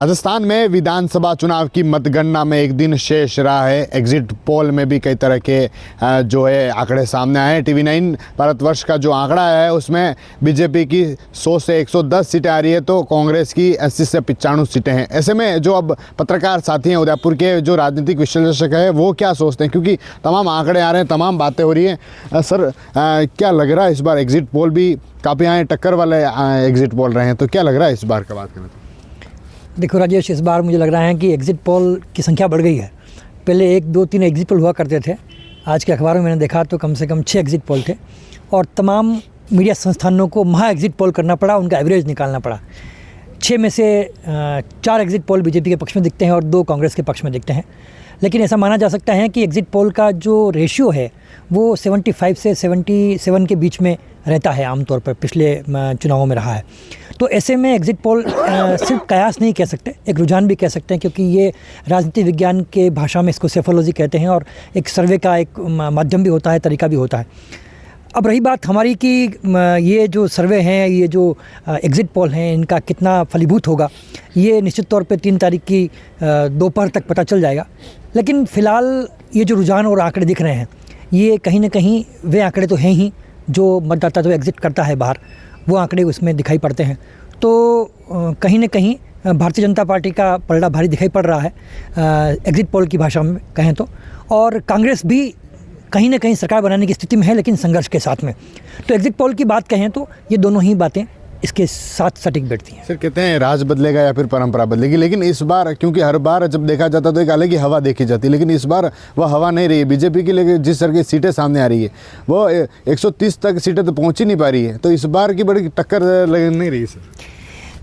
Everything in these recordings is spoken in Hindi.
राजस्थान में विधानसभा चुनाव की मतगणना में एक दिन शेष रहा है। एग्जिट पोल में भी कई तरह के जो है आंकड़े सामने आए हैं। TV9 भारतवर्ष का जो आंकड़ा है उसमें बीजेपी की 100 से 110 सीटें आ रही है तो कांग्रेस की 80 से 95 सीटें हैं। ऐसे में जो अब पत्रकार साथी हैं उदयपुर के, जो राजनीतिक विश्लेषक है, वो क्या सोचते हैं, क्योंकि तमाम आंकड़े आ रहे हैं, तमाम बातें हो रही हैं। सर क्या लग रहा है इस बार एग्जिट पोल भी काफ़ी आए टक्कर वाले एग्जिट पोल रहे हैं, तो क्या लग रहा है इस बार का बात करें तो? देखो राजेश, इस बार मुझे लग रहा है कि एग्जिट पोल की संख्या बढ़ गई है। पहले 1, 2, 3 एग्जिट पोल हुआ करते थे। आज के अखबारों में मैंने देखा तो कम से कम 6 एग्जिट पोल थे और तमाम मीडिया संस्थानों को महा एग्जिट पोल करना पड़ा, उनका एवरेज निकालना पड़ा। 6 में से 4 एग्जिट पोल बीजेपी के पक्ष में दिखते हैं और 2 कांग्रेस के पक्ष में दिखते हैं। लेकिन ऐसा माना जा सकता है कि एग्जिट पोल का जो रेशियो है वो 75 से 77 के बीच में रहता है, आमतौर पर पिछले चुनावों में रहा है। तो ऐसे में एग्जिट पोल सिर्फ कयास नहीं कह सकते, एक रुझान भी कह सकते हैं, क्योंकि ये राजनीति विज्ञान के भाषा में इसको सेफोलॉजी कहते हैं और एक सर्वे का एक माध्यम भी होता है, तरीका भी होता है। अब रही बात हमारी कि ये जो सर्वे हैं, ये जो एग्जिट पोल हैं, इनका कितना फलीभूत होगा ये निश्चित तौर पे 3 तारीख की दोपहर तक पता चल जाएगा। लेकिन फ़िलहाल ये जो रुझान और आंकड़े दिख रहे हैं ये कहीं ना कहीं वे आंकड़े तो हैं ही जो मतदाता जो एग्जिट करता है बाहर, वो आंकड़े उसमें दिखाई पड़ते हैं। तो कहीं ना कहीं भारतीय जनता पार्टी का पलड़ा भारी दिखाई पड़ रहा है एग्जिट पोल की भाषा में कहें तो, और कांग्रेस भी कहीं ना कहीं सरकार बनाने की स्थिति में है, लेकिन संघर्ष के साथ में। तो एग्जिट पोल की बात कहें तो ये दोनों ही बातें इसके साथ सटीक बैठती हैं। सर कहते हैं राज बदलेगा या फिर परंपरा बदलेगी, लेकिन इस बार क्योंकि हर बार जब देखा जाता तो एक अलग ही हवा देखी जाती, लेकिन इस बार वह हवा नहीं रही है बीजेपी की। लेकिन जिस तरह की सीटें सामने आ रही है वो 130 तक सीटें तो पहुंच ही नहीं पा रही है, तो इस बार की बड़ी टक्कर लग नहीं रही। सर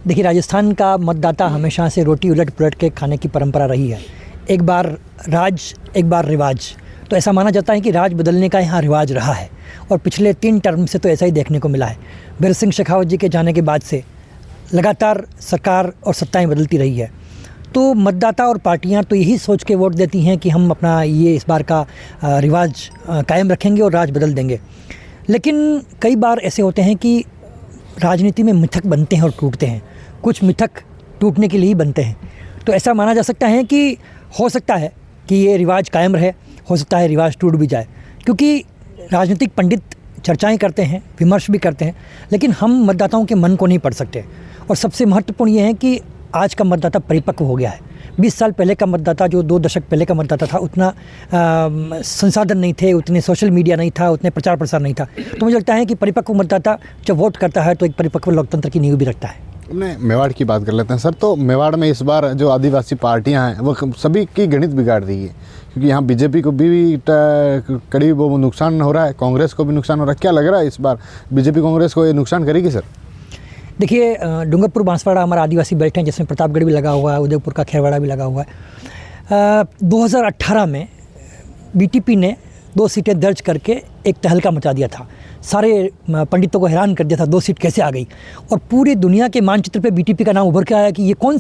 देखिए, राजस्थान का मतदाता हमेशा से रोटी उलट पुलट के खाने की परंपरा रही है। एक बार राज, एक बार रिवाज। तो ऐसा माना जाता है कि राज बदलने का यहाँ रिवाज रहा है और पिछले 3 टर्म से तो ऐसा ही देखने को मिला है। बीर सिंह शेखावत जी के जाने के बाद से लगातार सरकार और सत्ताएं बदलती रही है। तो मतदाता और पार्टियां तो यही सोच के वोट देती हैं कि हम अपना ये इस बार का रिवाज कायम रखेंगे और राज बदल देंगे। लेकिन कई बार ऐसे होते हैं कि राजनीति में मिथक बनते हैं और टूटते हैं। कुछ मिथक टूटने के लिए ही बनते हैं। तो ऐसा माना जा सकता है कि हो सकता है कि ये रिवाज कायम रहे, हो सकता है रिवाज टूट भी जाए, क्योंकि राजनीतिक पंडित चर्चाएं करते हैं, विमर्श भी करते हैं, लेकिन हम मतदाताओं के मन को नहीं पढ़ सकते। और सबसे महत्वपूर्ण ये है कि आज का मतदाता परिपक्व हो गया है। 20 साल पहले का मतदाता, जो 2 दशक पहले का मतदाता था, उतना संसाधन नहीं थे, उतने सोशल मीडिया नहीं था, उतने प्रचार प्रसार नहीं था। तो मुझे लगता है कि परिपक्व मतदाता जब वोट करता है तो एक परिपक्व लोकतंत्र की नींव भी रखता है। अपने मेवाड़ की बात कर लेते हैं सर। तो मेवाड़ में इस बार जो आदिवासी पार्टियां हैं वो सभी की गणित बिगाड़ रही है, क्योंकि यहाँ बीजेपी को भी करीब वो नुकसान हो रहा है, कांग्रेस को भी नुकसान हो रहा है। क्या लग रहा है इस बार बीजेपी कांग्रेस को ये नुकसान करेगी सर? देखिए, डूंगरपुर बांसवाड़ा हमारा आदिवासी बेल्ट है, जिसमें प्रतापगढ़ भी लगा हुआ है, उदयपुर का खेरवाड़ा भी लगा हुआ है। 2018 में बीटीपी ने 2 सीटें दर्ज करके एक तहलका मचा दिया था। सारे पंडितों को हैरान कर दिया था 2 सीट कैसे आ गई, और पूरी दुनिया के मानचित्र पे बीटीपी का नाम उभर के आया कि ये कौन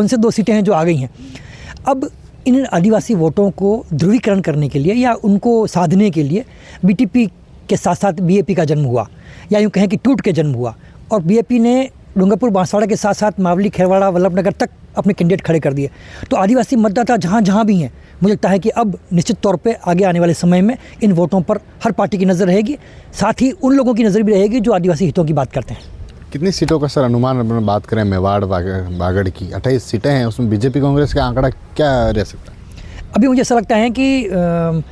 से 2 सीटें हैं जो आ गई हैं। अब इन आदिवासी वोटों को ध्रुवीकरण करने के लिए या उनको साधने के लिए बीटीपी के साथ साथ बीएपी का जन्म हुआ, या यूँ कहें कि टूट के जन्म हुआ। और बीएपी ने डूंगरपुर बांसवाड़ा के साथ साथ मावली, खेरवाड़ा, वल्लभनगर तक अपने कैंडिडेट खड़े कर दिए। तो आदिवासी मतदाता जहाँ भी हैं, मुझे लगता है कि अब निश्चित तौर पे आगे आने वाले समय में इन वोटों पर हर पार्टी की नज़र रहेगी, साथ ही उन लोगों की नज़र भी रहेगी जो आदिवासी हितों की बात करते हैं। कितनी सीटों का सर अनुमान बात करें? मेवाड़ बागड़ की 28 सीटें हैं, उसमें बीजेपी कांग्रेस का आंकड़ा क्या रह सकता है? अभी मुझे ऐसा लगता है कि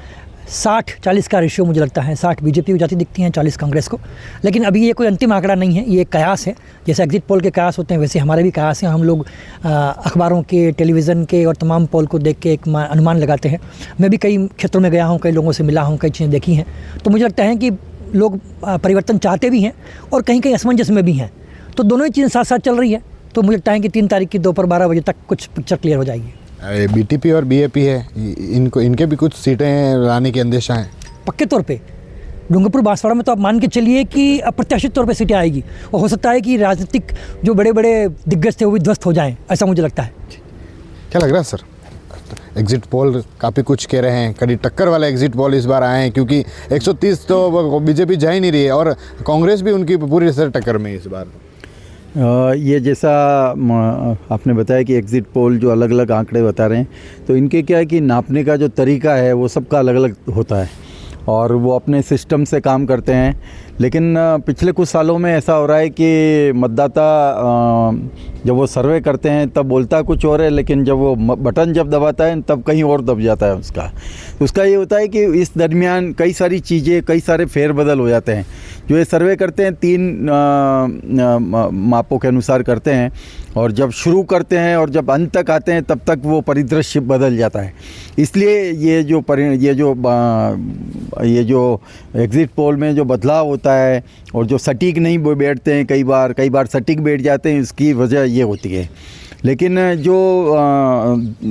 60-40 का रेशियो मुझे लगता है। 60 बीजेपी को जाती दिखती हैं, 40 कांग्रेस को। लेकिन अभी ये कोई अंतिम आंकड़ा नहीं है, ये कयास है। जैसे एग्जिट पोल के कयास होते हैं वैसे हमारे भी कयास हैं। हम लोग अखबारों के, टेलीविज़न के और तमाम पोल को देख के एक अनुमान लगाते हैं। मैं भी कई क्षेत्रों में गया हूँ, कई लोगों से मिला हूँ, कई चीज़ें देखी हैं। तो मुझे लगता है कि लोग परिवर्तन चाहते भी हैं और कहीं कहीं असमंजस में भी हैं। तो दोनों ही चीज़ें साथ साथ चल रही है। तो मुझे लगता है कि 3 तारीख की दोपहर 12 बजे तक कुछ पिक्चर क्लियर हो जाएगी। बीटीपी और बीएपी है, इनके भी कुछ सीटें लाने की अंदेशा है पक्के तौर पे। डूंगरपुर बांसवाड़ा में तो आप मान के चलिए कि अप्रत्याशित तौर पे सीटें आएगी, और हो सकता है कि राजनीतिक जो बड़े बड़े दिग्गज थे वो भी ध्वस्त हो जाएं, ऐसा मुझे लगता है। क्या लग रहा है सर? एग्जिट पोल काफ़ी कुछ कह रहे हैं, कड़ी टक्कर वाले एग्जिट पोल इस बार आए हैं, क्योंकि 130 तो बीजेपी जा ही नहीं रही है और कांग्रेस भी उनकी पूरी तरह टक्कर में इस बार। ये जैसा आपने बताया कि एग्ज़िट पोल जो अलग अलग आंकड़े बता रहे हैं, तो इनके क्या है कि नापने का जो तरीका है वो सबका अलग अलग होता है और वो अपने सिस्टम से काम करते हैं। लेकिन पिछले कुछ सालों में ऐसा हो रहा है कि मतदाता जब वो सर्वे करते हैं तब बोलता कुछ और है, लेकिन जब वो बटन जब दबाता है तब कहीं और दब जाता है उसका ये होता है कि इस दरमियान कई सारी चीज़ें, कई सारे फेरबदल हो जाते हैं। जो ये सर्वे करते हैं 3 मापों के अनुसार करते हैं, और जब शुरू करते हैं और जब अंत तक आते हैं तब तक वो परिदृश्य बदल जाता है। इसलिए ये जो एग्ज़िट पोल में जो बदलाव होता है और जो सटीक नहीं बैठते हैं, कई बार सटीक बैठ जाते हैं, इसकी वजह ये होती है। लेकिन जो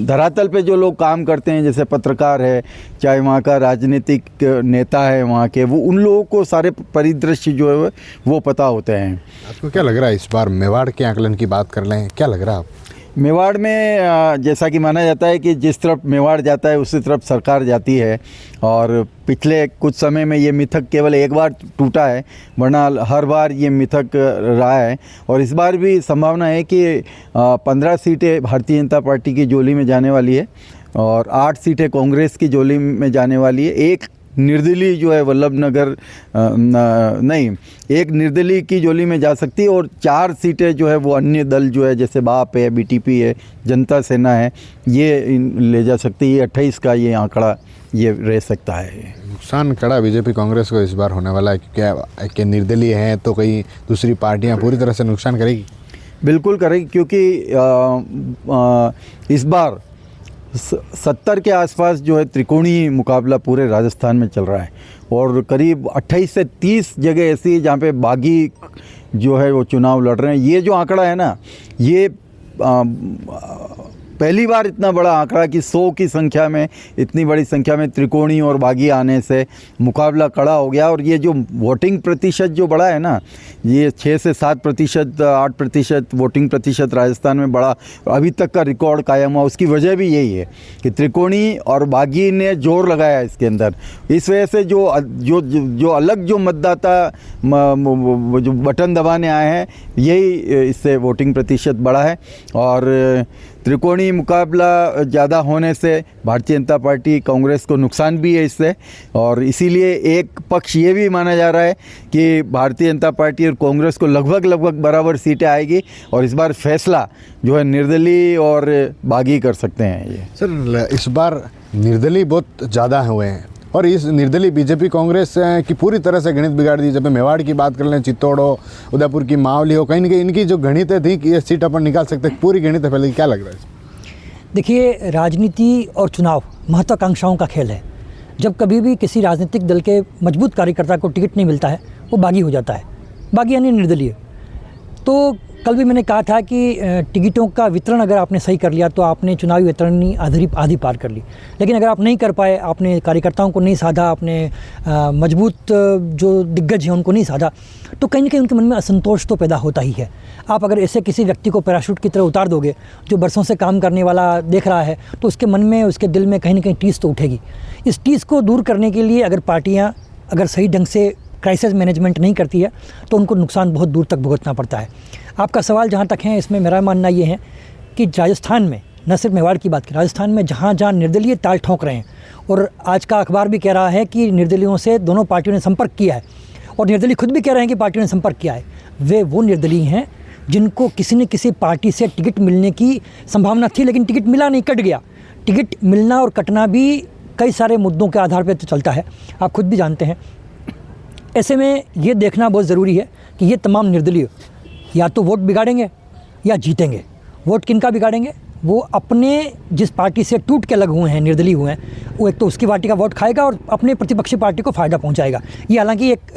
धरातल पे जो लोग काम करते हैं, जैसे पत्रकार है, चाहे वहाँ का राजनीतिक नेता है वहाँ के, वो उन लोगों को सारे परिदृश्य जो है वो पता होते हैं। आपको क्या लग रहा है इस बार मेवाड़ के आकलन की बात कर लें, क्या लग रहा है आप? मेवाड़ में जैसा कि माना जाता है कि जिस तरफ मेवाड़ जाता है उसी तरफ सरकार जाती है, और पिछले कुछ समय में ये मिथक केवल एक बार टूटा है, वरना हर बार ये मिथक रहा है। और इस बार भी संभावना है कि 15 सीटें भारतीय जनता पार्टी की झोली में जाने वाली है और 8 सीटें कांग्रेस की झोली में जाने वाली है। एक निर्दलीय जो है वल्लभनगर एक निर्दलीय की झोली में जा सकती है, और 4 सीटें जो है वो अन्य दल जो है, जैसे बाप है, बीटीपी है, जनता सेना है, ये ले जा सकती है। 28 का ये आंकड़ा ये रह सकता है। नुकसान कड़ा बीजेपी कांग्रेस को इस बार होने वाला है, क्योंकि निर्दलीय हैं तो कई दूसरी पार्टियां पूरी तरह से नुकसान करेगी। बिल्कुल करेगी, क्योंकि इस बार 70 के आसपास जो है त्रिकोणीय मुकाबला पूरे राजस्थान में चल रहा है, और करीब 28 से 30 जगह ऐसी है जहाँ पे बागी जो है वो चुनाव लड़ रहे हैं। ये जो आंकड़ा है ना, ये पहली बार इतना बड़ा आंकड़ा कि 100 की संख्या में, इतनी बड़ी संख्या में त्रिकोणी और बागी आने से मुकाबला कड़ा हो गया। और ये जो वोटिंग प्रतिशत जो बढ़ा है ना, ये 6 से 7%, 8% वोटिंग प्रतिशत राजस्थान में बढ़ा, अभी तक का रिकॉर्ड कायम हुआ। उसकी वजह भी यही है कि त्रिकोणी और बागी ने जोर लगाया इसके अंदर। इस वजह से जो अलग जो मतदाता जो बटन दबाने आए हैं, यही इससे वोटिंग प्रतिशत बढ़ा है। और त्रिकोणीय मुकाबला ज़्यादा होने से भारतीय जनता पार्टी, कांग्रेस को नुकसान भी है इससे, और इसीलिए एक पक्ष ये भी माना जा रहा है कि भारतीय जनता पार्टी और कांग्रेस को लगभग बराबर सीटें आएगी, और इस बार फैसला जो है निर्दलीय और बागी कर सकते हैं। ये सर, इस बार निर्दलीय बहुत ज़्यादा हुए हैं, और इस निर्दलीय बीजेपी कांग्रेस की पूरी तरह से गणित बिगाड़ दी। जब मेवाड़ की बात कर लें, चित्तौड़ हो, उदयपुर की मावली हो, कहीं ना कहीं इनकी जो गणितें थी कि ये सीट अपन निकाल सकते, पूरी गणितें फैल गई। क्या लग रहा है? देखिए, राजनीति और चुनाव महत्वाकांक्षाओं का खेल है। जब कभी भी किसी राजनीतिक दल के मजबूत कार्यकर्ता को टिकट नहीं मिलता है, वो बागी हो जाता है। बागी यानी निर्दलीय। तो कल भी मैंने कहा था कि टिकटों का वितरण अगर आपने सही कर लिया तो आपने चुनावी वितरणी आधी पार कर ली। लेकिन अगर आप नहीं कर पाए, आपने कार्यकर्ताओं को नहीं साधा, आपने मजबूत जो दिग्गज हैं उनको नहीं साधा, तो कहीं ना कहीं उनके मन में असंतोष तो पैदा होता ही है। आप अगर ऐसे किसी व्यक्ति को पैराशूट की तरह उतार दोगे, जो बरसों से काम करने वाला देख रहा है, तो उसके मन में, उसके दिल में कहीं ना कहीं टीस तो उठेगी। इस टीस को दूर करने के लिए अगर पार्टियाँ अगर सही ढंग से क्राइसिस मैनेजमेंट नहीं करती है तो उनको नुकसान बहुत दूर तक भुगतना पड़ता है। आपका सवाल जहाँ तक है, इसमें मेरा मानना ये है कि राजस्थान में, न सिर्फ मेवाड़ की बात करें, राजस्थान में जहाँ जहाँ निर्दलीय ताल ठोंक रहे हैं, और आज का अखबार भी कह रहा है कि निर्दलीयों से दोनों पार्टियों ने संपर्क किया है, और निर्दलीय खुद भी कह रहे हैं कि पार्टियों ने संपर्क किया है, वो निर्दलीय हैं जिनको किसी न किसी पार्टी से टिकट मिलने की संभावना थी, लेकिन टिकट मिला नहीं, कट गया। टिकट मिलना और कटना भी कई सारे मुद्दों के आधार पर तो चलता है, आप खुद भी जानते हैं। ऐसे में ये देखना बहुत ज़रूरी है कि ये तमाम निर्दलीय या तो वोट बिगाड़ेंगे या जीतेंगे। वोट किनका बिगाड़ेंगे? वो अपने जिस पार्टी से टूट के अलग हुए हैं, निर्दलीय हुए हैं, वो एक तो उसकी पार्टी का वोट खाएगा और अपने प्रतिपक्षी पार्टी को फ़ायदा पहुंचाएगा। ये हालांकि एक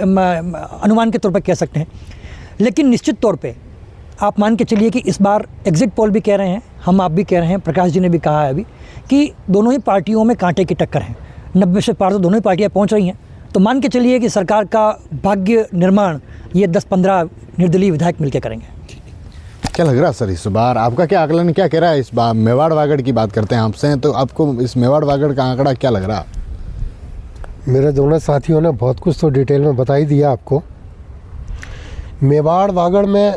अनुमान के तौर पर कह सकते हैं, लेकिन निश्चित तौर पे आप मान के चलिए कि इस बार एग्जिट पोल भी कह रहे हैं, हम आप भी कह रहे हैं, प्रकाश जी ने भी कहा है अभी कि दोनों ही पार्टियों में कांटे की टक्कर है। 90 से पार तो दोनों ही पार्टियाँ पहुँच रही हैं। तो मान के चलिए कि सरकार का भाग्य निर्माण ये 10-15 निर्दलीय विधायक मिलकर करेंगे। क्या लग रहा है सर इस बार? आपका क्या आकलन, क्या कह रहा है इस बार? मेवाड़ वागड़ की बात करते हैं आपसे, तो आपको इस मेवाड़ वागड़ का आंकड़ा क्या लग रहा? मेरे दोनों साथियों ने बहुत कुछ तो डिटेल में बता ही दिया आपको। मेवाड़ वागड़ में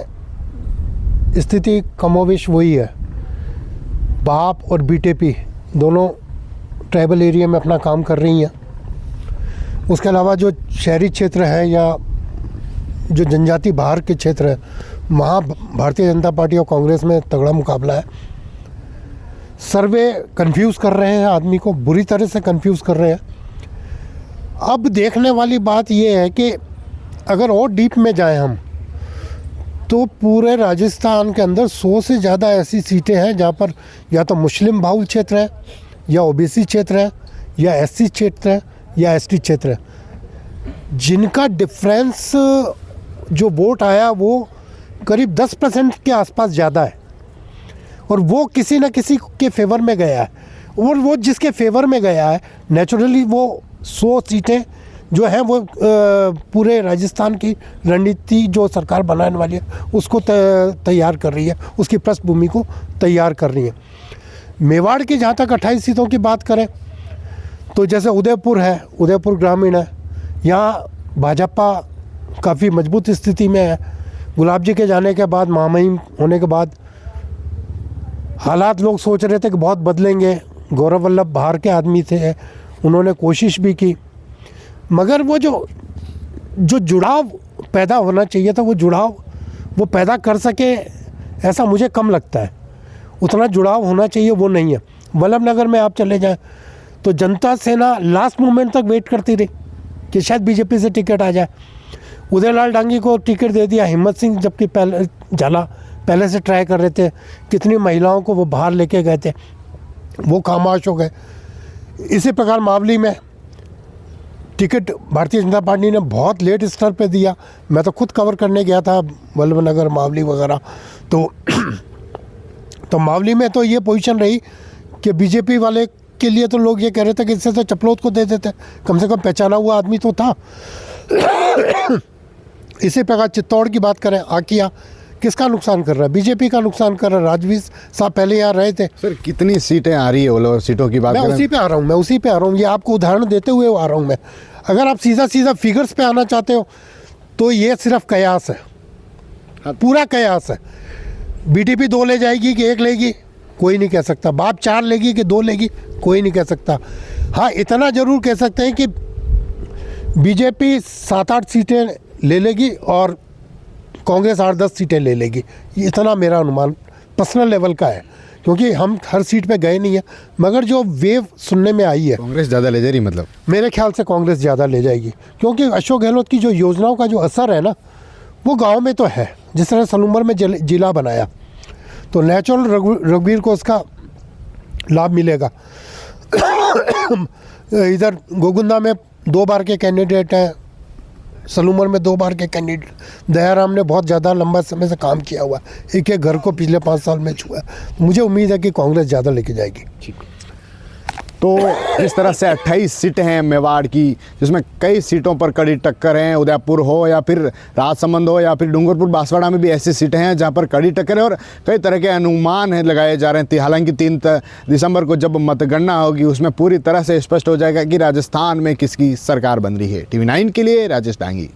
स्थिति कमोवेश वही है। बाप और बीजेपी दोनों ट्राइबल एरिया में अपना काम कर रही हैं। उसके अलावा जो शहरी क्षेत्र है या जो जनजाति बाहर के क्षेत्र है, वहाँ भारतीय जनता पार्टी और कांग्रेस में तगड़ा मुकाबला है। सर्वे कंफ्यूज कर रहे हैं आदमी को, बुरी तरह से कंफ्यूज कर रहे हैं। अब देखने वाली बात ये है कि अगर और डीप में जाएं हम, तो पूरे राजस्थान के अंदर 100 से ज़्यादा ऐसी सीटें हैं जहाँ पर या तो मुस्लिम बाहुल क्षेत्र है, या ओबीसी क्षेत्र है, या एससी क्षेत्र है, या एसटी क्षेत्र है, जिनका डिफरेंस जो वोट आया वो करीब 10% के आसपास ज़्यादा है, और वो किसी न किसी के फेवर में गया है। और वो जिसके फेवर में गया है, नेचुरली वो 100 सीटें जो हैं वो पूरे राजस्थान की रणनीति जो सरकार बनाने वाली है उसको तैयार कर रही है, उसकी पृष्ठभूमि को तैयार कर रही है। मेवाड़ की जहाँ तक 28 सीटों की बात करें, तो जैसे उदयपुर है, उदयपुर ग्रामीण है, यहाँ भाजपा काफ़ी मजबूत स्थिति में है। गुलाब जी के जाने के बाद, महामहिम होने के बाद हालात लोग सोच रहे थे कि बहुत बदलेंगे। गौरव वल्लभ बाहर के आदमी थे, उन्होंने कोशिश भी की, मगर वो जो जुड़ाव पैदा होना चाहिए था, वो जुड़ाव वो पैदा कर सके ऐसा मुझे कम लगता है। उतना जुड़ाव होना चाहिए वो नहीं है। वल्लभ नगर में आप चले जाएं तो जनता सेना लास्ट मोमेंट तक वेट करती रही कि शायद बीजेपी से टिकट आ जाए। उदयलाल डांगी को टिकट दे दिया, हिम्मत सिंह जबकि पहले से ट्राई कर रहे थे। कितनी महिलाओं को वो बाहर लेके गए थे, वो खामोश हो गए। इसी प्रकार मावली में टिकट भारतीय जनता पार्टी ने बहुत लेट स्तर पे दिया। मैं तो खुद कवर करने गया था वल्लभ नगर, मावली वगैरह। तो मावली में तो ये पोजीशन रही कि बीजेपी वाले के लिए तो लोग ये कह रहे थे कि इससे तो चपलोत को दे देते, कम से कम पहचाना हुआ आदमी तो था। इसी प्रकार चित्तौड़ की बात करें, आकिया किसका नुकसान कर रहा है? बीजेपी का नुकसान कर रहा है। राजवीर साहब पहले यहाँ रहे थे। सर कितनी सीटें आ रही है ओवरऑल सीटों की बात मैं करें? उसी पे आ रहा हूँ। ये आपको उदाहरण देते हुए आ रहा हूँ मैं। अगर आप सीधा फिगर्स पे आना चाहते हो तो ये सिर्फ कयास है, पूरा कयास है। बीटीपी 2 ले जाएगी कि 1 लेगी, कोई नहीं कह सकता। बाप 4 लेगी कि 2 लेगी, कोई नहीं कह सकता। हाँ, इतना ज़रूर कह सकते हैं कि बीजेपी 7-8 सीटें ले लेगी और कांग्रेस 8-10 सीटें ले लेगी। इतना मेरा अनुमान पर्सनल लेवल का है, क्योंकि हम हर सीट पे गए नहीं हैं। मगर जो वेव सुनने में आई है, कांग्रेस ज़्यादा ले जा रही, मतलब मेरे ख्याल से कांग्रेस ज़्यादा ले जाएगी। क्योंकि अशोक गहलोत की जो योजनाओं का जो असर है ना, वो गांव में तो है। जिस तरह सलूमर में जिला बनाया, तो नेचुरल रघुवीर को उसका लाभ मिलेगा। इधर गोगुंदा में 2 बार के कैंडिडेट हैं, सलूमर में 2 बार के कैंडिडेट। दयाराम ने बहुत ज़्यादा लंबा समय से काम किया हुआ है, एक घर को पिछले 5 साल में छुआ है। मुझे उम्मीद है कि कांग्रेस ज़्यादा लेके जाएगी। तो इस तरह से 28 सीटें हैं मेवाड़ की, जिसमें कई सीटों पर कड़ी टक्कर है। उदयपुर हो या फिर राजसमंद हो या फिर डूंगरपुर बांसवाड़ा में भी ऐसी सीटें हैं जहां पर कड़ी टक्कर है और कई तरह के अनुमान हैं लगाए जा रहे हैं। हालांकि 3 दिसंबर को जब मतगणना होगी उसमें पूरी तरह से स्पष्ट हो जाएगा कि राजस्थान में किसकी सरकार बन रही है। TV9 के लिए राजेश डांगी।